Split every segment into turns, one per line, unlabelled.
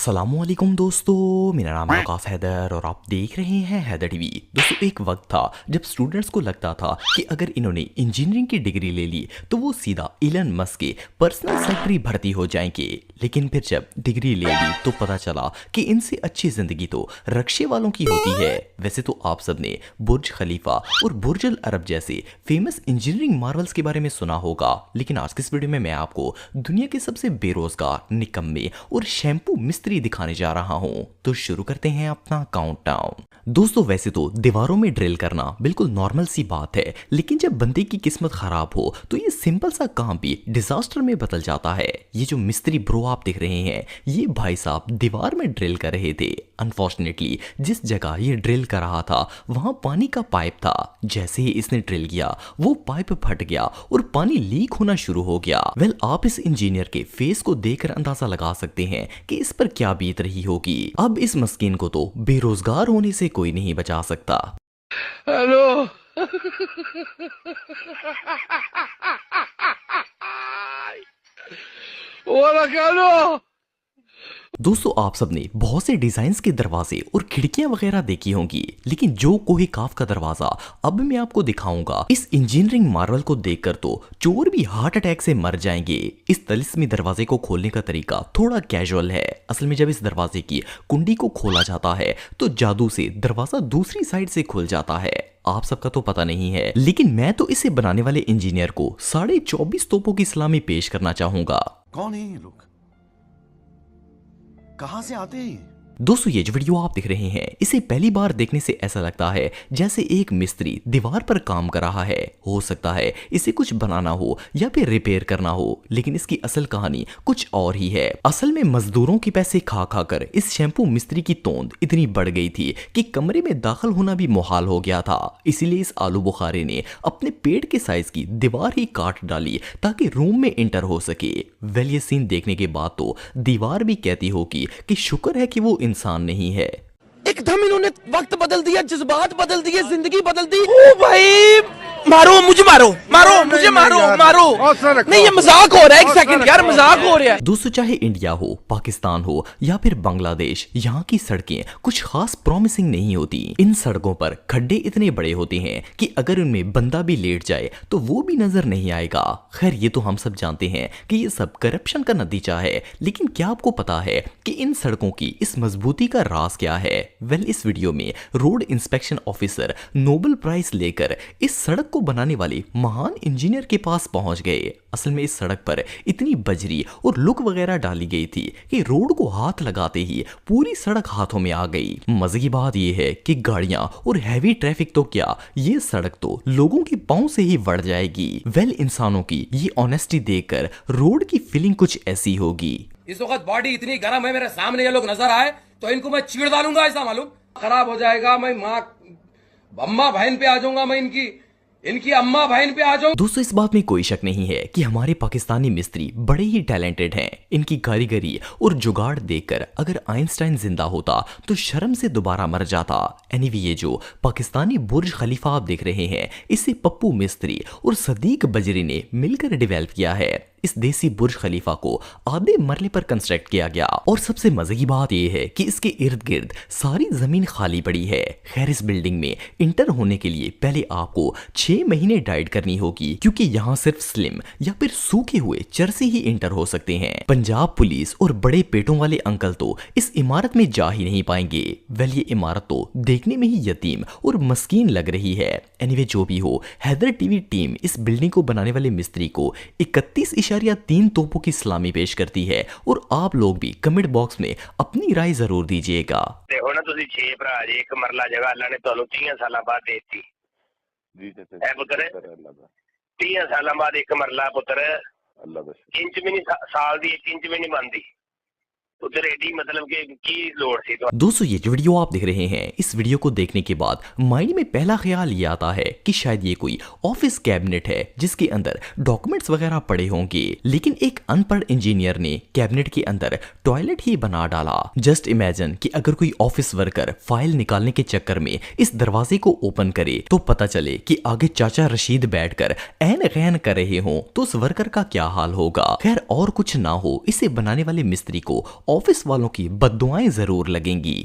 अस्सलामुअलैकुम दोस्तों, मेरा नाम है वकास हैदर और आप देख रहे हैं हैदर टीवी। दोस्तों, एक वक्त था जब स्टूडेंट्स को लगता था कि अगर इन्होंने इंजीनियरिंग की डिग्री ले ली तो वो सीधा इलन मस्क के पर्सनल सेक्रेटरी भर्ती हो जाएंगे। लेकिन फिर जब डिग्री ले ली तो पता चला कि इनसे अच्छी जिंदगी तो रक्शे वालों की होती है। वैसे तो आप सबने बुर्ज खलीफा और बुर्ज अल अरब जैसे फेमस इंजीनियरिंग मार्वल्स के बारे में सुना होगा, लेकिन आज के इस वीडियो में मैं आपको दुनिया के सबसे बेरोजगार, निकम्मे और शैम्पू मिस्त्री दिखाने जा रहा हूं। तो शुरू करते हैं अपना काउंटडाउन। दोस्तों, वैसे तो दीवारों में ड्रिल करना बिल्कुल नॉर्मल सी बात है, लेकिन जब बंदे की किस्मत खराब हो तो ये सिंपल सा काम भी डिजास्टर में बदल जाता है। ये जो मिस्त्री ब्रो आप देख रहे हैं, ये भाई साहब दीवार में ड्रिल कर रहे थे। अनफॉर्चुनेटली जिस जगह ये ड्रिल कर रहा था वहां पानी का पाइप था। जैसे ही इसने ड्रिल किया वो पाइप फट गया और पानी लीक होना शुरू हो गया। वेल, आप इस इंजीनियर के फेस को देखकर अंदाजा लगा सकते हैं कि इस पर क्या बीत रही होगी। अब इस मस्कीन को तो बेरोजगार होने से कोई नहीं बचा सकता।
हेलो।
दोस्तों, आप सबने बहुत से डिजाइन्स के दरवाजे और खिड़कियां वगैरह देखी होंगी, लेकिन जो कोहे काफ का दरवाजा अब मैं आपको दिखाऊंगा, इस इंजीनियरिंग मार्वल को देखकर तो चोर भी हार्ट अटैक से मर जाएंगे। इस तलिस्मी दरवाजे को खोलने का तरीका थोड़ा कैजुअल है। असल में जब इस दरवाजे की कुंडी को खोला जाता है तो जादू से दरवाजा दूसरी साइड से खुल जाता है। आप सबका तो पता नहीं है, लेकिन मैं तो इसे बनाने वाले इंजीनियर को 24.5 तोपों की सलामी पेश करना चाहूंगा।
कौन है ये लोग? कहां से आते हैं?
दोस्तों, ये जो वीडियो आप देख रहे हैं, इसे पहली बार देखने से ऐसा लगता है जैसे एक मिस्त्री दीवार पर काम कर रहा है। हो सकता है इसे कुछ बनाना हो या फिर रिपेयर करना हो, लेकिन इसकी असल कहानी कुछ और ही है। असल में मजदूरों के पैसे खा खा कर इस शैम्पू मिस्त्री की तोंद इतनी बढ़ गई थी कि कमरे में दाखिल होना भी मुहाल हो गया था। इसीलिए इस आलू बुखारे ने अपने पेट के साइज की दीवार ही काट डाली ताकि रूम में एंटर हो सके। वेल, ये सीन देखने के बाद तो दीवार भी कहती होगी कि शुक्र है कि वो इंसान नहीं है।
एकदम इन्होंने वक्त बदल दिया, जज्बात बदल दिए, जिंदगी बदल दी। ओ भाई, मारो मुझे, मारो मारो मुझे, मारो मारो। नहीं, ये मजाक हो रहा है। एक सेकंड यार, मजाक हो रहा है।
दोस्तों, चाहे इंडिया हो, पाकिस्तान हो या फिर बांग्लादेश, यहाँ की सड़कें कुछ खास प्रॉमिसिंग नहीं होती। इन सड़कों पर खड्डे इतने बड़े होते हैं कि अगर उनमें बंदा भी लेट जाए तो वो भी नजर नहीं आएगा। खैर, ये तो हम सब जानते हैं कि ये सब करप्शन का नतीजा है, लेकिन क्या आपको पता है कि इन सड़कों की इस मजबूती का राज क्या है? वेल, इस वीडियो में road inspection officer Nobel prize लेकर इस सड़क को बनाने वाले महान इंजीनियर के पास पहुंच गए। असल में इस सड़क पर इतनी बजरी और लुक वगैरह डाली गई थी कि रोड को हाथ लगाते ही पूरी सड़क हाथों में आ गई। मजे की बात यह है कि गाड़ियां और हैवी ट्रैफिक तो क्या, ये सड़क तो लोगों के पांव से ही बढ़ जाएगी। वेल, इंसानों की ये ऑनेस्टी देखकर रोड की फीलिंग कुछ ऐसी होगी।
इस वक्त बॉडी इतनी गर्म है, मेरे सामने ये लोग नजर आए तो इनको मैं चीड़ डालूंगा, ऐसा मालूम खराब हो जाएगा। मैं माँ अम्मा बहन पे आ जाऊंगा, मैं इनकी अम्मा बहन पे आ जाऊं।
दोस्तों, इस बात में कोई शक नहीं है कि हमारे पाकिस्तानी मिस्त्री बड़े ही टैलेंटेड हैं। इनकी कारीगरी और जुगाड़ देखकर अगर आइंस्टाइन जिंदा होता तो शर्म से दोबारा मर जाता। एनीवे, ये जो पाकिस्तानी बुर्ज खलीफा आप देख रहे हैं, इसे पप्पू मिस्त्री और सदीक बजरी ने मिलकर डेवलप किया है। इस देसी बुर्ज खलीफा को आधे मरले पर कंस्ट्रक्ट किया गया और सबसे मजे की बात यह है कि इसके इर्द गिर्द सारी जमीन खाली पड़ी है। खैर, इस बिल्डिंग में इंटर होने के लिए पहले आपको 6 महीने डाइट करनी होगी, क्योंकि यहाँ सिर्फ स्लिम या फिर सूखे हुए चरसे ही इंटर हो सकते हैं। पंजाब पुलिस और बड़े पेटों वाले अंकल तो इस इमारत में जा ही नहीं पाएंगे। वेल, ये इमारत तो देखने में ही यतीम और मस्कीन लग रही है। एनीवे, जो भी हो, हैदर टीवी टीम इस बिल्डिंग को बनाने वाले मिस्त्री को 31.3 तोपों की सलामी पेश करती है और आप लोग भी कमेंट बॉक्स में अपनी राय जरूर दीजिएगा।
देखो ना, तुसी 6 भरा जे, एक मरला जगह अल्लाह ने ਤੁਹਾਨੂੰ 30 ਸਾਲਾਂ ਬਾਅਦ ਦੇਤੀ
जी
है पुत्र। 30 ਸਾਲਾਂ ਬਾਅਦ ਇੱਕ ਮਰਲਾ ਪੁੱਤਰ
अल्लाह का
इंच भी नहीं, साल ਦੀ 1 इंच भी नहीं बनती। उधर एडी मतलब कि की लोड थी। तो
दोस्तों, ये जो वीडियो आप देख रहे हैं, इस वीडियो को देखने के बाद माइंड में पहला ख्याल ये आता है कि शायद ये कोई ऑफिस कैबिनेट है जिसके अंदर डॉक्यूमेंट्स वगैरह पड़े होंगे, लेकिन एक अनपढ़ इंजीनियर ने कैबिनेट के अंदर टॉयलेट ही बना डाला। जस्ट इमेजिन कि अगर कोई ऑफिस वर्कर फाइल निकालने के चक्कर में इस दरवाजे को ओपन करे तो पता चले कि आगे चाचा रशीद बैठकर ऐन गैन कर रहे हो तो उस वर्कर का क्या हाल होगा। खैर, और कुछ ना हो, इसे बनाने वाले मिस्त्री को ऑफिस वालों की बद्दुआएं जरूर लगेंगी।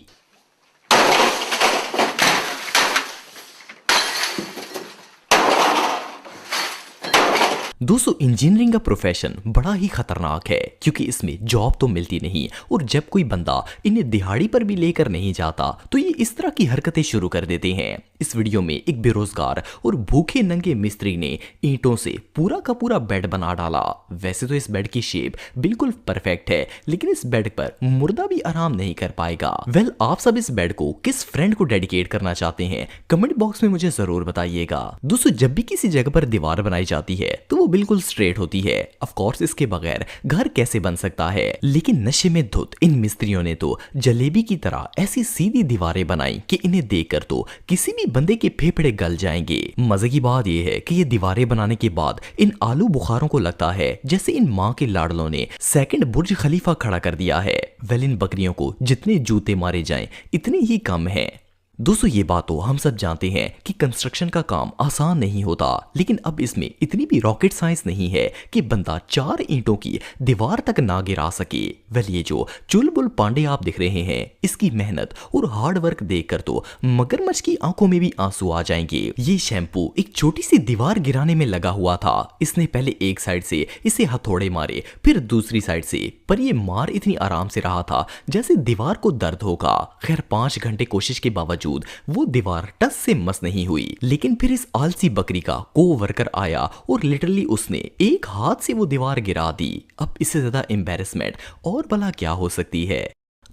दोस्तों इंजीनियरिंग का प्रोफेशन बड़ा ही खतरनाक है क्योंकि इसमें जॉब तो मिलती नहीं और जब कोई बंदा इन्हें दिहाड़ी पर भी लेकर नहीं जाता तो ये इस तरह की हरकतें शुरू कर देते हैं। इस वीडियो में एक बेरोजगार और भूखे नंगे मिस्त्री ने ईंटों से पूरा का पूरा बेड बना डाला। वैसे तो इस बेड की शेप बिल्कुल परफेक्ट है लेकिन इस बेड पर मुर्दा भी आराम नहीं कर पाएगा। वेल आप सब इस बेड को किस फ्रेंड को डेडिकेट करना चाहते हैं कमेंट बॉक्स में मुझे जरूर बताइएगा। दोस्तों जब भी किसी जगह पर दीवार बनाई जाती है तो वो बिल्कुल स्ट्रेट होती है। ऑफ कोर्स इसके बगैर घर कैसे बन सकता है, लेकिन नशे में धुत इन मिस्त्रियों ने तो जलेबी की तरह ऐसी सीधी दीवारें बनाई कि इन्हें देखकर तो किसी भी बंदे के फेफड़े गल जाएंगे। मजे की बात यह है कि ये दीवारें बनाने के बाद इन आलू बुखारों को लगता है जैसे इन माँ के लाडलों ने सेकंड बुर्ज खलीफा खड़ा कर दिया है। वेल इन बकरियों को जितने जूते मारे जाएं इतने ही कम है। दोस्तों ये बात तो हम सब जानते हैं कि कंस्ट्रक्शन का काम आसान नहीं होता, लेकिन अब इसमें इतनी भी रॉकेट साइंस नहीं है कि बंदा 4 ईंटों की दीवार तक ना गिरा सके। वेल ये जो चुलबुल पांडे आप दिख रहे हैं इसकी मेहनत और हार्ड वर्क देखकर तो मगरमच्छ की आंखों में भी आंसू आ जाएंगे। ये शैम्पू एक छोटी सी दीवार गिराने में लगा हुआ था। इसने पहले एक साइड से इसे हथौड़े मारे फिर दूसरी साइड से, पर ये मार इतनी आराम से रहा था जैसे दीवार को दर्द होगा। खैर 5 घंटे कोशिश के बावजूद वो दीवार टस से मस नहीं हुई। लेकिन फिर इस आलसी बकरी का कोवर्कर आया और लिटरली उसने एक हाथ से वो दीवार गिरा दी। अब इससे ज्यादा एम्बैरेसमेंट और भला क्या हो सकती है।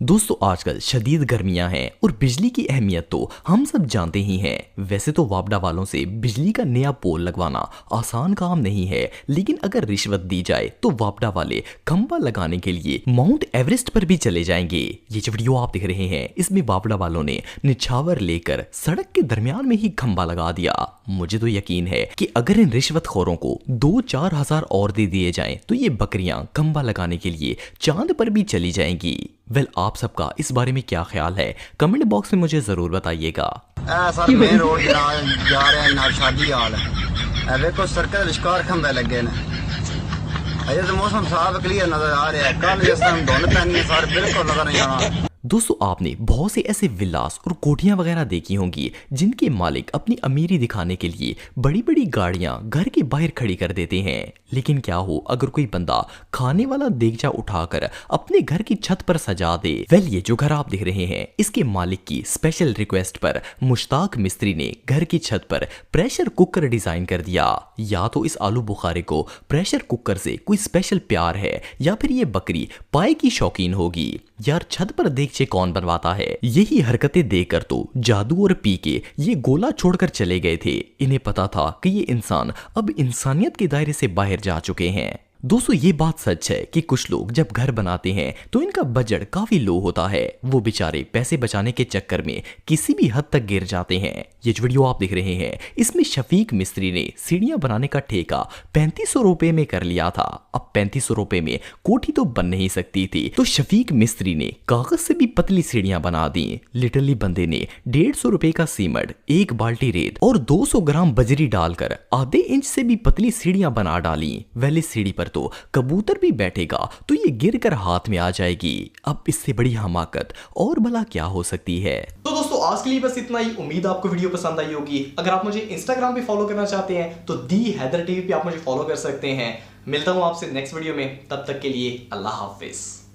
दोस्तों आजकल शदीद गर्मियां हैं और बिजली की अहमियत तो हम सब जानते ही हैं। वैसे तो वापडा वालों से बिजली का नया पोल लगवाना आसान काम नहीं है, लेकिन अगर रिश्वत दी जाए तो वापडा वाले खंबा लगाने के लिए माउंट एवरेस्ट पर भी चले जाएंगे। ये जो वीडियो आप दिख रहे हैं इसमें वापडा वालों ने निछावर लेकर सड़क के दरमियान में ही खंबा लगा दिया। मुझे तो यकीन है कि अगर इन रिश्वतखोरों को 2-4 हजार और दे दिए जाएं तो ये बकरियां खंबा लगाने के लिए चांद पर भी चली जाएंगी। वेल आप सबका इस बारे में क्या ख्याल है कमेंट बॉक्स में मुझे जरूर बताइएगा।
सर मेन रोड जा रहे हैं नाशादी हाल है। देखो सरकार लिशकार खंबे लगे ने, अजय तो मौसम साफ क्लियर नजर आ रहा है। कल जिस टाइम धुंध पैनी है सर बिल्कुल नजर नहीं आना।
दोस्तों आपने बहुत से ऐसे विलास और कोठियां वगैरह देखी होंगी जिनके मालिक अपनी अमीरी दिखाने के लिए बड़ी बड़ी गाड़ियां घर के बाहर खड़ी कर देते हैं। लेकिन क्या हो अगर कोई बंदा खाने वाला देगचा उठाकर अपने घर की छत पर सजा दे। वेल ये जो घर आप देख रहे हैं इसके मालिक की स्पेशल रिक्वेस्ट पर मुश्ताक मिस्त्री ने घर की छत पर प्रेशर कुकर डिजाइन कर दिया। या तो इस आलू बुखारे को प्रेशर कुकर से कोई स्पेशल प्यार है या फिर ये बकरी पाए की शौकीन होगी। यार छत पर देगचे कौन बनवाता है। यही हरकतें देखकर तो जादू और पी के ये गोला छोड़कर चले गए थे। इन्हें पता था कि ये इंसान अब इंसानियत के दायरे से बाहर जा चुके हैं। दोस्तों ये बात सच है कि कुछ लोग जब घर बनाते हैं तो इनका बजट काफी लो होता है। वो बेचारे पैसे बचाने के चक्कर में किसी भी हद तक गिर जाते हैं। ये जो वीडियो आप देख रहे हैं इसमें शफीक मिस्त्री ने सीढ़ियां बनाने का ठेका 3500 रुपए में कर लिया था। अब 3500 रुपए में कोठी तो बन नहीं सकती थी, तो शफीक मिस्त्री ने कागज से भी पतली सीढ़ियां बना दी। लिटरली बंदे ने 150 रुपए का सीमेंट, 1 बाल्टी रेत और 200 ग्राम बजरी डालकर आधे इंच से भी पतली सीढ़ियां बना डाली। वैली सीढ़ी पर तो कबूतर भी बैठेगा तो ये गिरकर हाथ में आ जाएगी। अब इससे बड़ी हमाकत और भला क्या हो सकती है।
तो दोस्तों आज के लिए बस इतना ही। उम्मीद आपको वीडियो पसंद आई होगी। अगर आप मुझे इंस्टाग्राम पे फॉलो करना चाहते हैं तो दी हैदर टीवी पे आप मुझे फॉलो कर सकते हैं। मिलता हूं आपसे नेक्स्ट वीडियो में, तब तक के लिए अल्लाह हाफिज।